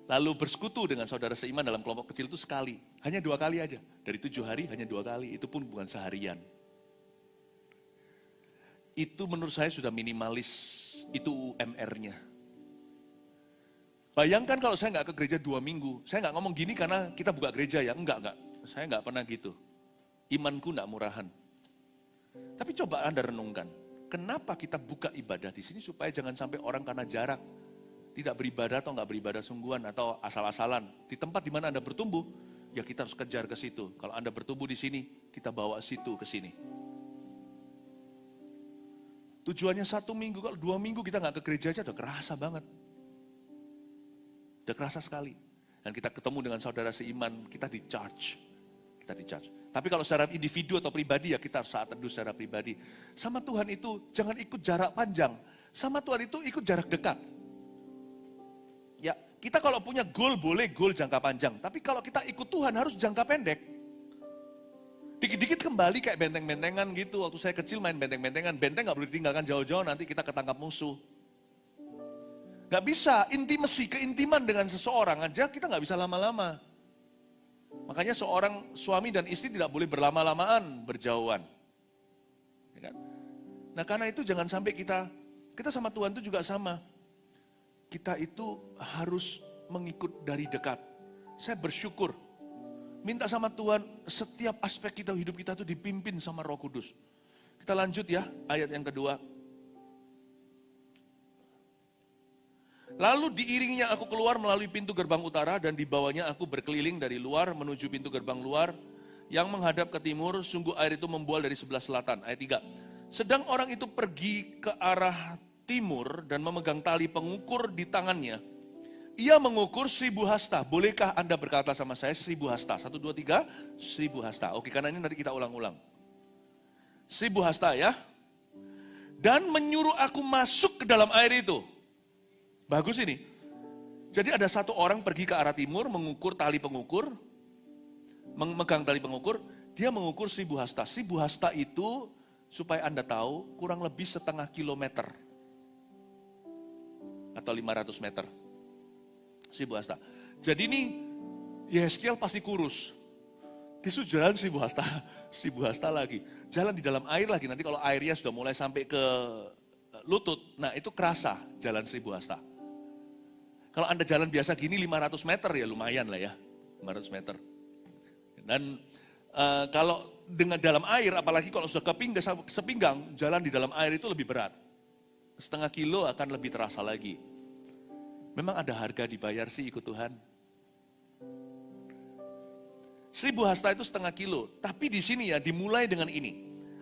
Lalu bersekutu dengan saudara seiman dalam kelompok kecil itu sekali. Hanya 2 kali aja. Dari 7 hari hanya 2 kali. Itu pun bukan seharian. Itu menurut saya sudah minimalis. Itu UMR-nya. Bayangkan kalau saya nggak ke gereja 2 minggu. Saya nggak ngomong gini karena kita buka gereja ya. Enggak. Saya nggak pernah gitu. Imanku nggak murahan. Tapi coba Anda renungkan. Kenapa kita buka ibadah di sini supaya jangan sampai orang karena jarak tidak beribadah atau nggak beribadah sungguhan atau asal-asalan. Di tempat di mana Anda bertumbuh, ya kita harus kejar ke situ. Kalau Anda bertumbuh di sini, kita bawa situ ke sini. Tujuannya 1 minggu, kalau 2 minggu kita nggak ke gereja aja udah kerasa banget. Udah kerasa sekali. Dan kita ketemu dengan saudara seiman, kita di-charge. Tapi kalau secara individu atau pribadi ya kita harus saat teduh secara pribadi. Sama Tuhan itu jangan ikut jarak panjang. Sama Tuhan itu ikut jarak dekat. Ya, kita kalau punya goal boleh goal jangka panjang. Tapi kalau kita ikut Tuhan harus jangka pendek. Dikit-dikit kembali kayak benteng-bentengan gitu. Waktu saya kecil main benteng-bentengan. Benteng gak boleh ditinggalkan jauh-jauh, nanti kita ketangkap musuh. Gak bisa, intimasi, keintiman dengan seseorang aja kita gak bisa lama-lama. Makanya seorang suami dan istri tidak boleh berlama-lamaan berjauhan. Ya kan? Nah karena itu jangan sampai kita sama Tuhan itu juga sama. Kita itu harus mengikut dari dekat. Saya bersyukur. Minta sama Tuhan setiap aspek kita hidup kita itu dipimpin sama Roh Kudus. Kita lanjut ya ayat yang kedua. Lalu diiringinya aku keluar melalui pintu gerbang utara dan dibawanya aku berkeliling dari luar menuju pintu gerbang luar yang menghadap ke timur. Sungguh air itu membual dari sebelah selatan. Ayat 3. Sedang orang itu pergi ke arah timur dan memegang tali pengukur di tangannya. Ia mengukur 1000 hasta. Bolehkah Anda berkata sama saya 1000 hasta? 1, 2, 3, 1000 hasta. Oke, karena ini nanti kita ulang-ulang. 1000 hasta ya. Dan menyuruh aku masuk ke dalam air itu. Bagus ini. Jadi ada satu orang pergi ke arah timur, mengukur tali pengukur. Memegang tali pengukur. Dia mengukur 1000 hasta. 1000 hasta itu, supaya Anda tahu, kurang lebih setengah kilometer. Atau 500 meter. 1000 hasta. Jadi ini Yehezkiel pasti kurus. Disuruh jalan 1.000 hasta lagi. Jalan di dalam air lagi, nanti kalau airnya sudah mulai sampai ke lutut, nah itu kerasa jalan 1.000 hasta. Kalau Anda jalan biasa gini 500 meter ya lumayan lah ya, 500 meter. Dan kalau dengan dalam air, apalagi kalau sudah sepinggang, jalan di dalam air itu lebih berat. Setengah kilo akan lebih terasa lagi. Memang ada harga dibayar sih ikut Tuhan. 1.000 hasta itu setengah kilo. Tapi di sini ya dimulai dengan ini.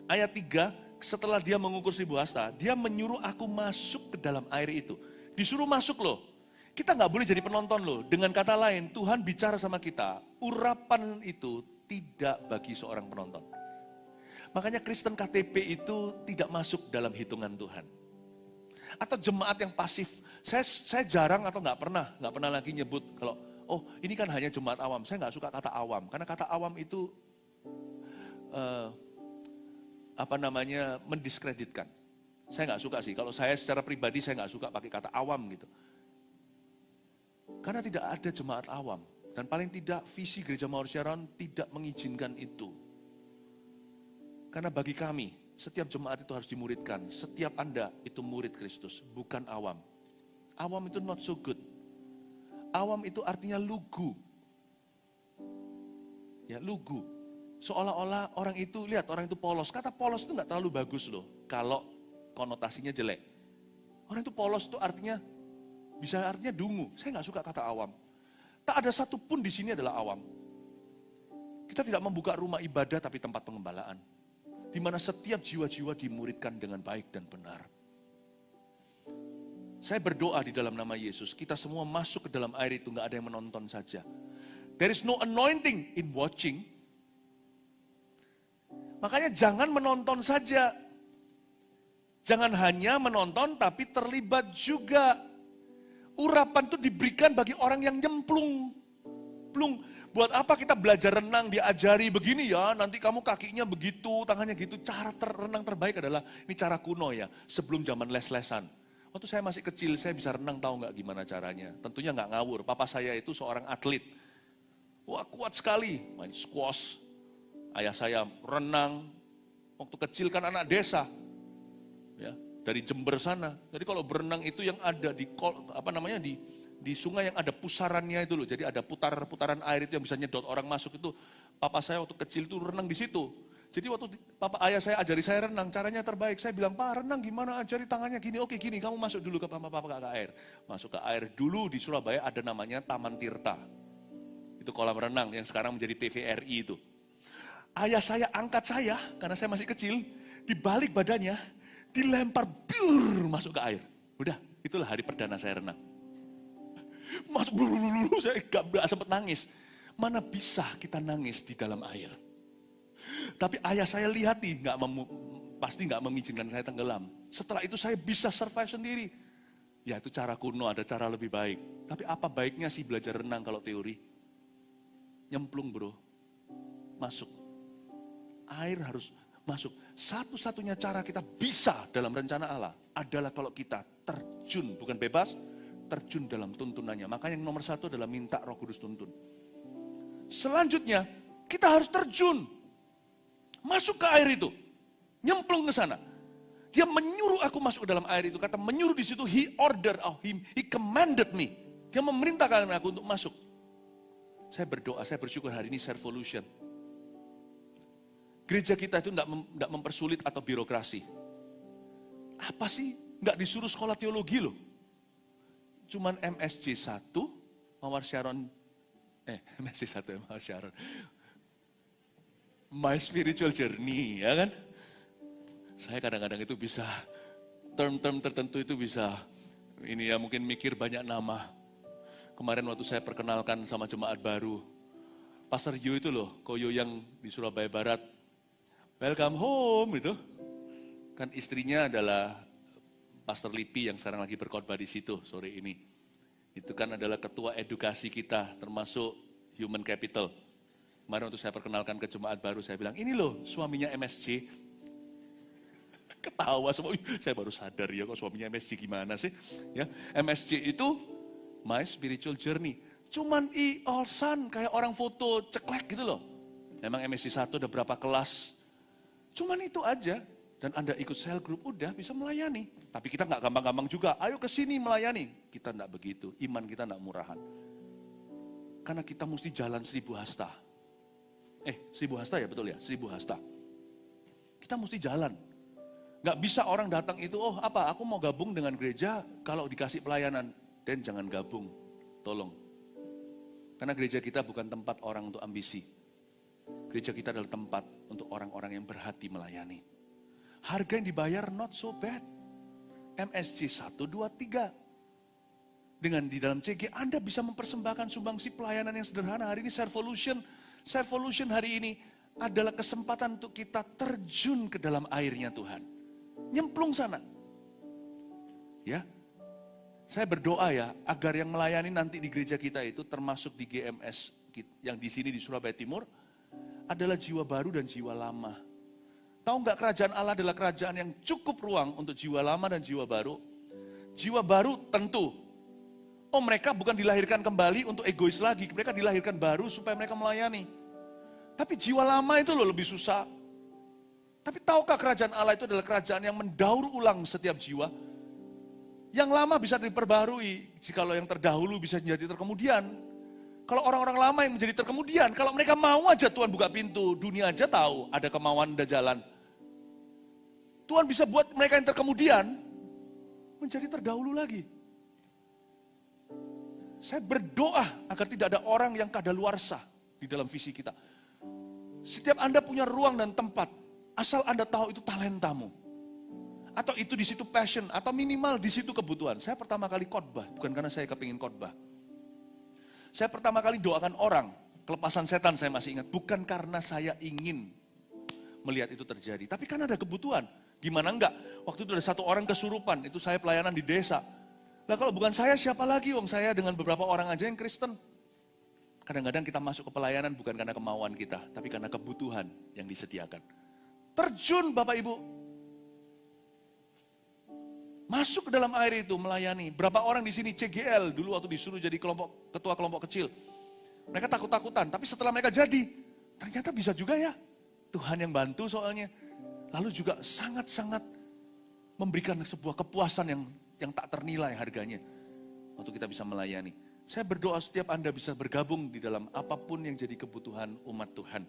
Ayat 3, setelah dia mengukur 1.000 hasta, dia menyuruh aku masuk ke dalam air itu. Disuruh masuk loh. Kita nggak boleh jadi penonton loh. Dengan kata lain, Tuhan bicara sama kita. Urapan itu tidak bagi seorang penonton. Makanya Kristen KTP itu tidak masuk dalam hitungan Tuhan. Atau jemaat yang pasif. Saya jarang atau nggak pernah lagi nyebut kalau oh ini kan hanya jemaat awam. Saya nggak suka kata awam karena kata awam itu mendiskreditkan. Saya nggak suka sih. Kalau saya secara pribadi saya nggak suka pakai kata awam gitu. Karena tidak ada jemaat awam dan paling tidak visi Gereja Mawar Syaron tidak mengizinkan itu. Karena bagi kami setiap jemaat itu harus dimuridkan. Setiap Anda itu murid Kristus, bukan awam. Awam itu not so good. Awam itu artinya lugu. Ya, lugu. Seolah-olah orang itu, lihat orang itu polos. Kata polos itu nggak terlalu bagus loh, kalau konotasinya jelek. Orang itu polos itu artinya, bisa artinya dungu. Saya nggak suka kata awam. Tak ada satupun di sini adalah awam. Kita tidak membuka rumah ibadah tapi tempat pengembalaan. Di mana setiap jiwa-jiwa dimuridkan dengan baik dan benar. Saya berdoa di dalam nama Yesus, kita semua masuk ke dalam air itu, nggak ada yang menonton saja. There is no anointing in watching. Makanya jangan menonton saja. Jangan hanya menonton, tapi terlibat juga. Urapan itu diberikan bagi orang yang nyemplung. Buat apa kita belajar renang, diajari begini ya, nanti kamu kakinya begitu, tangannya gitu. Cara renang terbaik adalah, ini cara kuno ya, sebelum zaman les-lesan. Waktu saya masih kecil, saya bisa renang, tahu nggak gimana caranya? Tentunya nggak ngawur, papa saya itu seorang atlet. Wah kuat sekali, main squash. Ayah saya renang, waktu kecil kan anak desa. Ya, dari Jember sana. Jadi kalau berenang itu yang ada di sungai yang ada pusarannya itu loh. Jadi ada putaran air itu yang bisa nyedot orang masuk itu. Papa saya waktu kecil itu renang di situ. Jadi waktu ayah saya ajari saya renang, caranya terbaik. Saya bilang, Pak renang gimana, ajari tangannya gini. Oke gini, kamu masuk dulu ke papa ke air. Masuk ke air. Dulu di Surabaya ada namanya Taman Tirta. Itu kolam renang yang sekarang menjadi TVRI itu. Ayah saya angkat saya, karena saya masih kecil, dibalik badannya, dilempar biur masuk ke air. Udah, itulah hari perdana saya renang. Masuk saya gak sempat nangis. Mana bisa kita nangis di dalam air? Tapi ayah saya lihat nih, pasti nggak mengizinkan saya tenggelam. Setelah itu saya bisa survive sendiri. Ya itu cara kuno, ada cara lebih baik. Tapi apa baiknya sih belajar renang kalau teori? Nyemplung bro, masuk. Air harus masuk. Satu-satunya cara kita bisa dalam rencana Allah adalah kalau kita terjun, bukan bebas, terjun dalam tuntunannya. Makanya yang nomor 1 adalah minta Roh Kudus tuntun. Selanjutnya, kita harus terjun. Masuk ke air itu. Nyemplung ke sana. Dia menyuruh aku masuk ke dalam air itu. Kata menyuruh di situ, he commanded me. Dia memerintahkan aku untuk masuk. Saya berdoa, saya bersyukur hari ini Servolution. Gereja kita itu tidak mempersulit atau birokrasi. Apa sih? Nggak disuruh sekolah teologi loh. Cuman MSC 1, Mawar Syaron, MSC 1 Mawar Syaron. My spiritual journey, ya kan? Saya kadang-kadang itu bisa, term-term tertentu itu bisa, ini ya mungkin mikir banyak nama. Kemarin waktu saya perkenalkan sama jemaat baru, Pastor Yo itu loh, Koyo yang di Surabaya Barat, welcome home itu. Kan istrinya adalah Pastor Lipi yang sekarang lagi berkhotbah di situ sore ini. Itu kan adalah ketua edukasi kita, termasuk human capital. Kemarin waktu saya perkenalkan ke jemaat baru, saya bilang, ini loh suaminya MSC. Ketawa semua, saya baru sadar ya kok suaminya MSC gimana sih. Ya, MSC itu My Spiritual Journey. Cuman Olsan kayak orang foto ceklek gitu loh. Memang MSC 1 ada berapa kelas. Cuman itu aja. Dan Anda ikut sel group, udah bisa melayani. Tapi kita nggak gampang-gampang juga, ayo ke sini melayani. Kita nggak begitu, iman kita nggak murahan. Karena kita mesti jalan 1000 hasta. 1000 hasta ya, betul ya, 1000 hasta. Kita mesti jalan. Nggak bisa orang datang itu, aku mau gabung dengan gereja kalau dikasih pelayanan. Dan jangan gabung, tolong. Karena gereja kita bukan tempat orang untuk ambisi. Gereja kita adalah tempat untuk orang-orang yang berhati melayani. Harga yang dibayar not so bad. MSC 1, 2, 3. Dengan di dalam CG Anda bisa mempersembahkan sumbangsi pelayanan yang sederhana. Hari ini Servolution hari ini adalah kesempatan untuk kita terjun ke dalam airnya Tuhan. Nyemplung sana. Ya. Saya berdoa ya agar yang melayani nanti di gereja kita itu termasuk di GMS yang di sini di Surabaya Timur adalah jiwa baru dan jiwa lama. Tahu nggak kerajaan Allah adalah kerajaan yang cukup ruang untuk jiwa lama dan jiwa baru? Jiwa baru tentu. Mereka bukan dilahirkan kembali untuk egois lagi. Mereka dilahirkan baru supaya mereka melayani. Tapi jiwa lama itu loh lebih susah. Tapi tahukah kerajaan Allah itu adalah kerajaan yang mendaur ulang setiap jiwa? Yang lama bisa diperbarui. Jikalau yang terdahulu bisa menjadi terkemudian. Kalau orang-orang lama yang menjadi terkemudian, kalau mereka mau aja Tuhan buka pintu, dunia aja tahu ada kemauan, ada jalan. Tuhan bisa buat mereka yang terkemudian menjadi terdahulu lagi. Saya berdoa agar tidak ada orang yang kadaluarsa di dalam visi kita. Setiap Anda punya ruang dan tempat, asal Anda tahu itu talentamu. Atau itu di situ passion, atau minimal di situ kebutuhan. Saya pertama kali khotbah, bukan karena saya kepingin khotbah. Saya pertama kali doakan orang, kelepasan setan saya masih ingat. Bukan karena saya ingin melihat itu terjadi, tapi karena ada kebutuhan. Gimana enggak? Waktu itu ada satu orang kesurupan, itu saya pelayanan di desa. Nah kalau bukan saya, siapa lagi? Saya dengan beberapa orang aja yang Kristen. Kadang-kadang kita masuk ke pelayanan bukan karena kemauan kita, tapi karena kebutuhan yang disediakan. Terjun Bapak Ibu. Masuk ke dalam air itu melayani. Berapa orang di sini CGL dulu waktu disuruh jadi ketua kelompok kecil. Mereka takut-takutan, tapi setelah mereka jadi, ternyata bisa juga ya. Tuhan yang bantu soalnya. Lalu juga sangat-sangat memberikan sebuah kepuasan yang tak ternilai harganya. Waktu kita bisa melayani. Saya berdoa setiap Anda bisa bergabung di dalam apapun yang jadi kebutuhan umat Tuhan.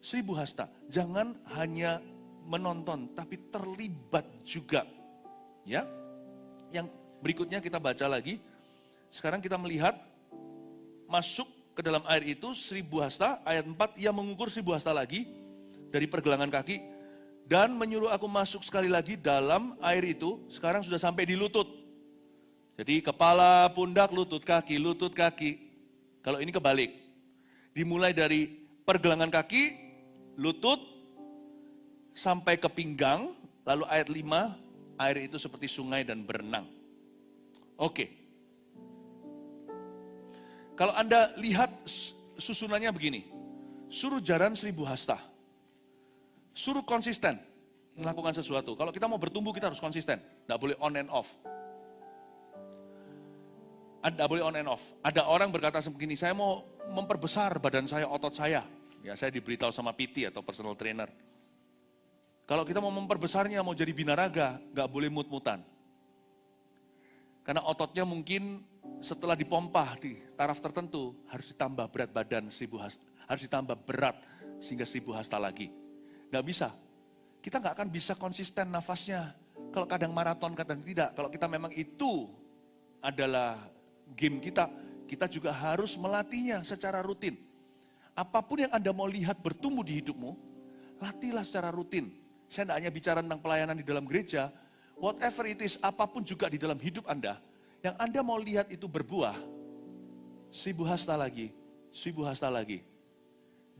1000 hasta, jangan hanya menonton, tapi terlibat juga. Ya, yang berikutnya kita baca lagi. Sekarang kita melihat masuk ke dalam air itu 1000 hasta, ayat 4, ia mengukur 1000 hasta lagi dari pergelangan kaki dan menyuruh aku masuk sekali lagi dalam air itu. Sekarang sudah sampai di lutut. Jadi kepala, pundak, lutut, kaki, lutut, kaki. Kalau ini kebalik. Dimulai dari pergelangan kaki, lutut, sampai ke pinggang, lalu ayat 5, air itu seperti sungai dan berenang. Oke. Kalau Anda lihat susunannya begini. Suruh jalan 1000 hasta. Suruh konsisten melakukan sesuatu. Kalau kita mau bertumbuh kita harus konsisten. Tidak boleh on and off. Tidak boleh on and off. Ada orang berkata begini, saya mau memperbesar badan saya, otot saya. Ya saya diberitahu sama PT atau personal trainer. Kalau kita mau memperbesarnya, mau jadi binaraga, nggak boleh mut-mutan. Karena ototnya mungkin setelah dipompa di taraf tertentu, harus ditambah berat badan 1000 hasta, harus ditambah berat sehingga 1000 hasta lagi. Nggak bisa. Kita nggak akan bisa konsisten nafasnya. Kalau kadang maraton, kadang tidak. Kalau kita memang itu adalah game kita, kita juga harus melatihnya secara rutin. Apapun yang Anda mau lihat bertumbuh di hidupmu, latihlah secara rutin. Saya tidak hanya bicara tentang pelayanan di dalam gereja, whatever it is, apapun juga di dalam hidup Anda, yang Anda mau lihat itu berbuah, 1000 hasta lagi, 1000 hasta lagi.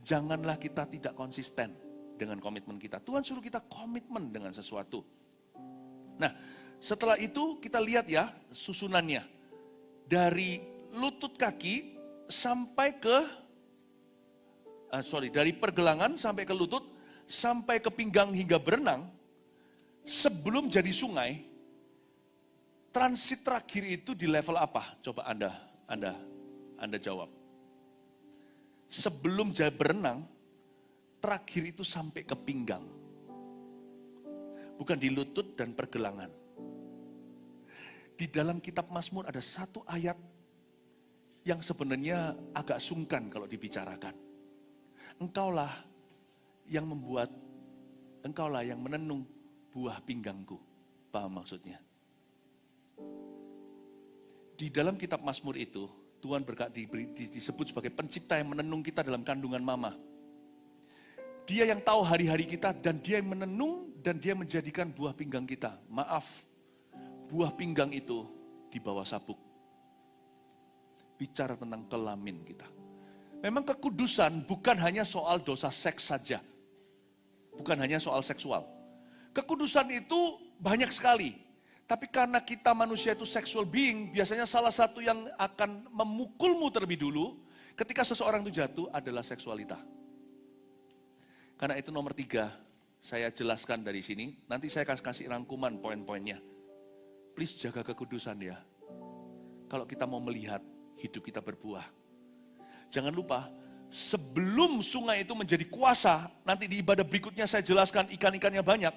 Janganlah kita tidak konsisten dengan komitmen kita. Tuhan suruh kita komitmen dengan sesuatu. Nah, setelah itu kita lihat ya susunannya. Dari lutut kaki sampai ke, dari pergelangan sampai ke lutut, sampai ke pinggang hingga berenang, sebelum jadi sungai, transit terakhir itu di level apa? Coba Anda jawab. Sebelum berenang, terakhir itu sampai ke pinggang. Bukan di lutut dan pergelangan. Di dalam kitab Mazmur ada satu ayat yang sebenarnya agak sungkan kalau dibicarakan. Engkaulah yang menenung buah pinggangku. Paham maksudnya? Di dalam kitab Mazmur itu, Tuhan disebut sebagai pencipta yang menenung kita dalam kandungan mama. Dia yang tahu hari-hari kita dan dia yang menenung dan dia menjadikan buah pinggang kita. Maaf, buah pinggang itu di bawah sabuk. Bicara tentang kelamin kita. Memang kekudusan bukan hanya soal dosa seks saja. Bukan hanya soal seksual. Kekudusan itu banyak sekali. Tapi karena kita manusia itu sexual being, biasanya salah satu yang akan memukulmu terlebih dulu ketika seseorang itu jatuh adalah seksualita. Karena itu nomor 3, saya jelaskan dari sini. Nanti saya kasih rangkuman poin-poinnya. Please jaga kekudusan ya. Kalau kita mau melihat hidup kita berbuah. Jangan lupa, sebelum sungai itu menjadi kuasa, nanti di ibadah berikutnya saya jelaskan ikan-ikannya banyak.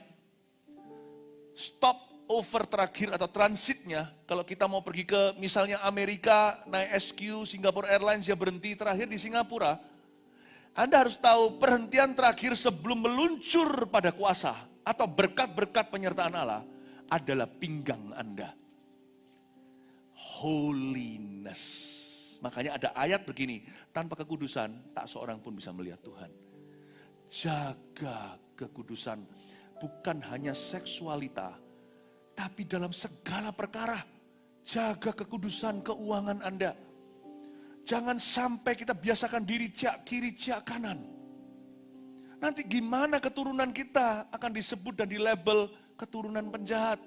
Stop over terakhir atau transitnya, kalau kita mau pergi ke misalnya Amerika, naik SQ, Singapore Airlines, ya berhenti terakhir di Singapura. Anda harus tahu perhentian terakhir sebelum meluncur pada kuasa atau berkat-berkat penyertaan Allah adalah pinggang Anda. Holiness. Makanya ada ayat begini, tanpa kekudusan tak seorang pun bisa melihat Tuhan. Jaga kekudusan, bukan hanya seksualita, tapi dalam segala perkara. Jaga kekudusan keuangan Anda. Jangan sampai kita biasakan diri jak kiri, jak kanan. Nanti gimana keturunan kita akan disebut dan dilabel keturunan penjahat.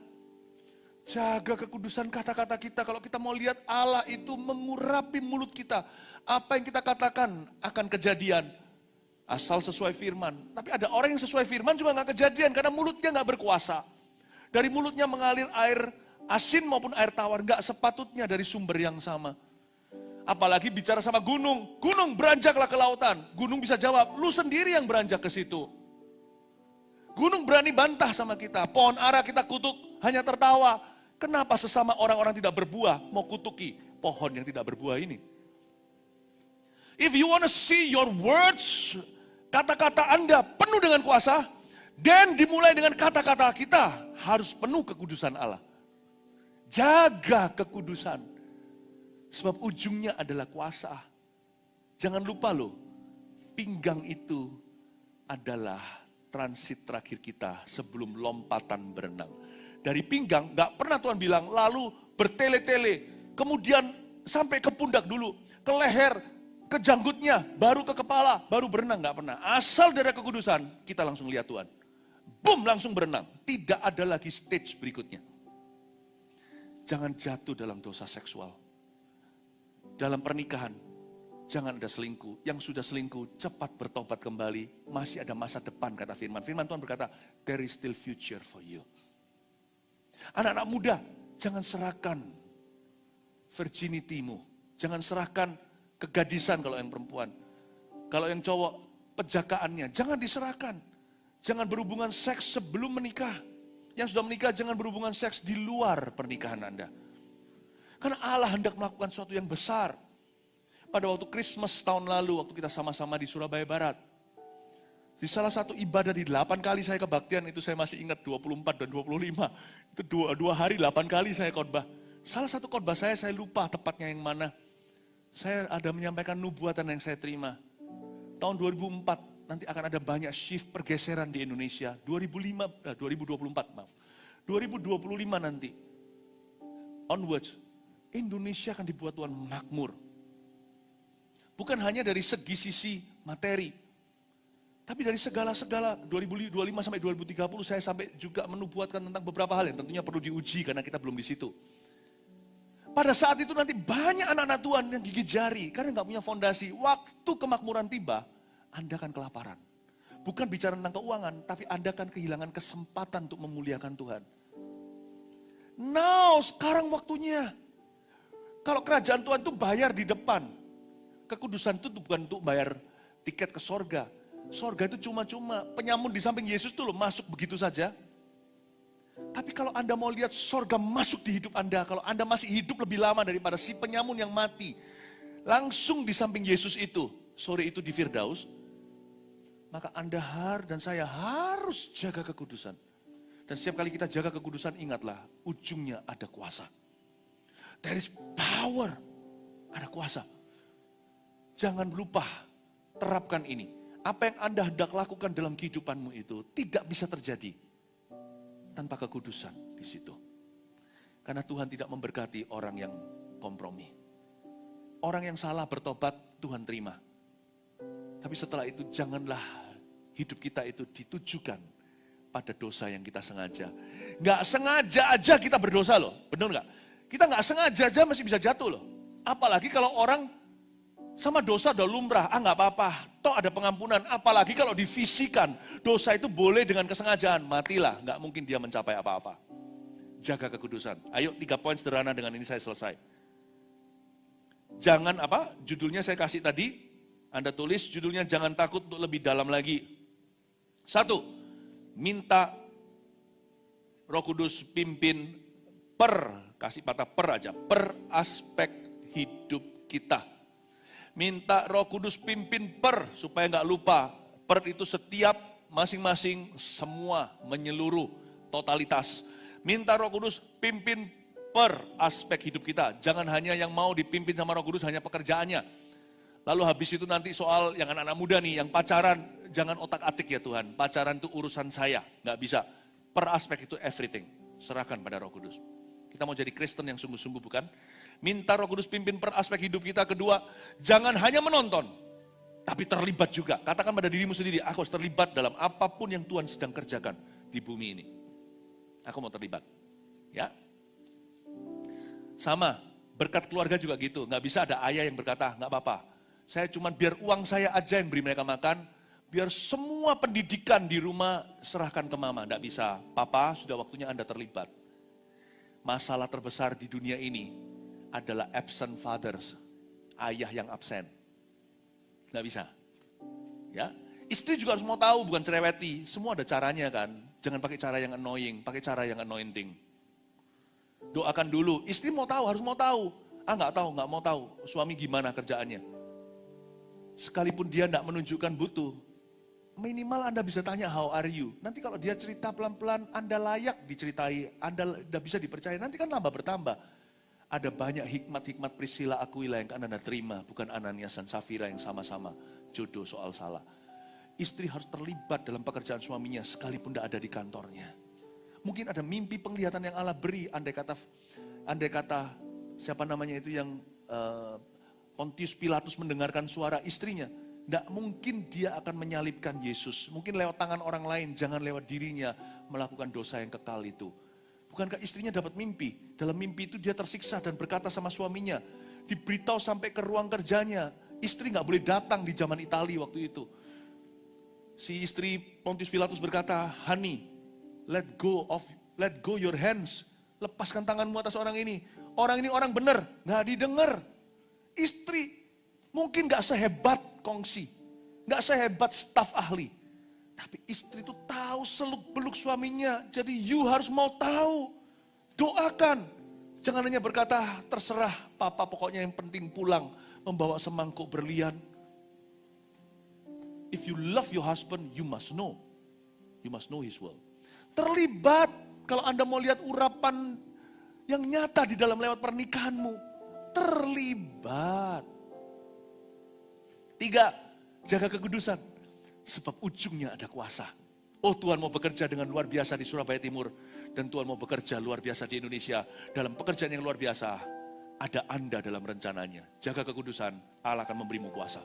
Jaga kekudusan kata-kata kita. Kalau kita mau lihat Allah itu mengurapi mulut kita. Apa yang kita katakan akan kejadian. Asal sesuai firman. Tapi ada orang yang sesuai firman juga gak kejadian karena mulutnya gak berkuasa. Dari mulutnya mengalir air asin maupun air tawar. Gak sepatutnya dari sumber yang sama. Apalagi bicara sama gunung. Gunung beranjaklah ke lautan. Gunung bisa jawab, lu sendiri yang beranjak ke situ. Gunung berani bantah sama kita. Pohon ara kita kutuk, hanya tertawa. Kenapa sesama orang-orang tidak berbuah mau kutuki pohon yang tidak berbuah ini? If you want to see your words, kata-kata Anda penuh dengan kuasa, dan dimulai dengan kata-kata kita harus penuh kekudusan Allah. Jaga kekudusan. Sebab ujungnya adalah kuasa. Jangan lupa loh, pinggang itu adalah transit terakhir kita sebelum lompatan berenang. Dari pinggang, gak pernah Tuhan bilang, lalu bertele-tele, kemudian sampai ke pundak dulu, ke leher, ke janggutnya, baru ke kepala, baru berenang, gak pernah. Asal dari kekudusan, kita langsung lihat Tuhan. Boom, langsung berenang. Tidak ada lagi stage berikutnya. Jangan jatuh dalam dosa seksual. Dalam pernikahan, jangan ada selingkuh. Yang sudah selingkuh, cepat bertobat kembali. Masih ada masa depan, kata firman. Firman Tuhan berkata, there is still future for you. Anak-anak muda, jangan serahkan virginity-mu. Jangan serahkan kegadisan kalau yang perempuan. Kalau yang cowok, pejakaannya. Jangan diserahkan. Jangan berhubungan seks sebelum menikah. Yang sudah menikah, jangan berhubungan seks di luar pernikahan Anda. Karena Allah hendak melakukan sesuatu yang besar. Pada waktu Christmas tahun lalu, waktu kita sama-sama di Surabaya Barat. Di salah satu ibadah di 8 kali saya kebaktian, itu saya masih ingat 24 dan 25. Itu dua hari 8 kali saya khotbah. Salah satu khotbah saya lupa tepatnya yang mana. Saya ada menyampaikan nubuatan yang saya terima. Tahun 2004 nanti akan ada banyak shift pergeseran di Indonesia. 2024 maaf. 2025 nanti. Onwards. Indonesia akan dibuat Tuhan makmur. Bukan hanya dari segi sisi materi. Tapi dari segala-segala 2025 sampai 2030 saya sampai juga menubuatkan tentang beberapa hal yang tentunya perlu diuji karena kita belum di situ. Pada saat itu nanti banyak anak-anak Tuhan yang gigit jari karena nggak punya fondasi. Waktu kemakmuran tiba, Anda akan kelaparan. Bukan bicara tentang keuangan, tapi Anda akan kehilangan kesempatan untuk memuliakan Tuhan. Now, sekarang waktunya. Kalau kerajaan Tuhan itu bayar di depan. Kekudusan itu bukan untuk bayar tiket ke sorga. Sorga itu cuma-cuma. Penyamun di samping Yesus tuh loh masuk begitu saja. Tapi kalau Anda mau lihat sorga masuk di hidup Anda, kalau Anda masih hidup lebih lama daripada si penyamun yang mati, langsung di samping Yesus itu, sore itu di Firdaus, maka Anda dan saya harus jaga kekudusan. Dan setiap kali kita jaga kekudusan, ingatlah, ujungnya ada kuasa. There is power, ada kuasa. Jangan lupa, terapkan ini. Apa yang Anda hendak lakukan dalam kehidupanmu itu tidak bisa terjadi tanpa kekudusan di situ. Karena Tuhan tidak memberkati orang yang kompromi. Orang yang salah bertobat, Tuhan terima. Tapi setelah itu janganlah hidup kita itu ditujukan pada dosa yang kita sengaja. Nggak sengaja aja kita berdosa loh, benar nggak? Kita nggak sengaja aja masih bisa jatuh loh. Apalagi kalau orang sama dosa udah lumrah, nggak apa-apa, toh ada pengampunan. Apalagi kalau divisikan, dosa itu boleh dengan kesengajaan, matilah, nggak mungkin dia mencapai apa-apa. Jaga kekudusan. Ayo 3 poin sederhana, dengan ini saya selesai. Jangan judulnya saya kasih tadi, Anda tulis judulnya jangan takut untuk lebih dalam lagi. 1, minta Roh Kudus pimpin kasih patah aja, per aspek hidup kita. Minta Roh Kudus pimpin supaya nggak lupa. Itu setiap masing-masing, semua menyeluruh, totalitas. Minta Roh Kudus pimpin aspek hidup kita. Jangan hanya yang mau dipimpin sama Roh Kudus hanya pekerjaannya. Lalu habis itu nanti soal yang anak-anak muda nih, yang pacaran, jangan otak-atik ya Tuhan. Pacaran itu urusan saya, nggak bisa. Per aspek itu everything, serahkan pada Roh Kudus. Kita mau jadi Kristen yang sungguh-sungguh, bukan? Minta Roh Kudus pimpin per aspek hidup kita. Kedua, jangan hanya menonton, tapi terlibat juga. Katakan pada dirimu sendiri, aku harus terlibat dalam apapun yang Tuhan sedang kerjakan di bumi ini. Aku mau terlibat. Ya. Sama, berkat keluarga juga gitu. Nggak bisa ada ayah yang berkata, nggak apa-apa. Saya cuma biar uang saya aja yang beri mereka makan, biar semua pendidikan di rumah serahkan ke mama. Nggak bisa. Papa, sudah waktunya Anda terlibat. Masalah terbesar di dunia ini adalah absent fathers, ayah yang absen. Nggak bisa. Ya, istri juga harus mau tahu, bukan cereweti. Semua ada caranya kan. Jangan pakai cara yang annoying, pakai cara yang anointing. Doakan dulu. Istri mau tahu, harus mau tahu. Nggak tahu, nggak mau tahu. Suami gimana kerjaannya? Sekalipun dia nggak menunjukkan butuh, minimal Anda bisa tanya, how are you? Nanti kalau dia cerita pelan-pelan, Anda layak diceritai, Anda udah bisa dipercaya, nanti kan tambah bertambah. Ada banyak hikmat-hikmat Priscilla Aquila yang Anda terima, bukan Ananias dan Safira yang sama-sama jodoh soal salah. Istri harus terlibat dalam pekerjaan suaminya sekalipun tidak ada di kantornya. Mungkin ada mimpi penglihatan yang Allah beri, andai kata siapa namanya itu yang Pontius Pilatus mendengarkan suara istrinya. Tidak mungkin dia akan menyalibkan Yesus. Mungkin lewat tangan orang lain, jangan lewat dirinya melakukan dosa yang kekal itu. Bukankah istrinya dapat mimpi? Dalam mimpi itu dia tersiksa dan berkata sama suaminya. Diberitahu sampai ke ruang kerjanya. Istri nggak boleh datang di zaman Italia waktu itu. Si istri Pontius Pilatus berkata, honey, let go your hands. Lepaskan tanganmu atas orang ini. Orang ini orang benar, nggak didengar. Istri mungkin nggak sehebat kongsi, nggak sehebat staf ahli. Tapi istri itu tahu seluk-beluk suaminya. Jadi you harus mau tahu. Doakan. Jangan hanya berkata, terserah papa, pokoknya yang penting pulang. Membawa semangkuk berlian. If you love your husband, you must know. You must know his will. Terlibat. Kalau Anda mau lihat urapan yang nyata di dalam lewat pernikahanmu. Terlibat. 3, jaga kekudusan. Sebab ujungnya ada kuasa. Oh, Tuhan mau bekerja dengan luar biasa di Surabaya Timur. Dan Tuhan mau bekerja luar biasa di Indonesia. Dalam pekerjaan yang luar biasa, ada Anda dalam rencananya. Jaga kekudusan, Allah akan memberimu kuasa.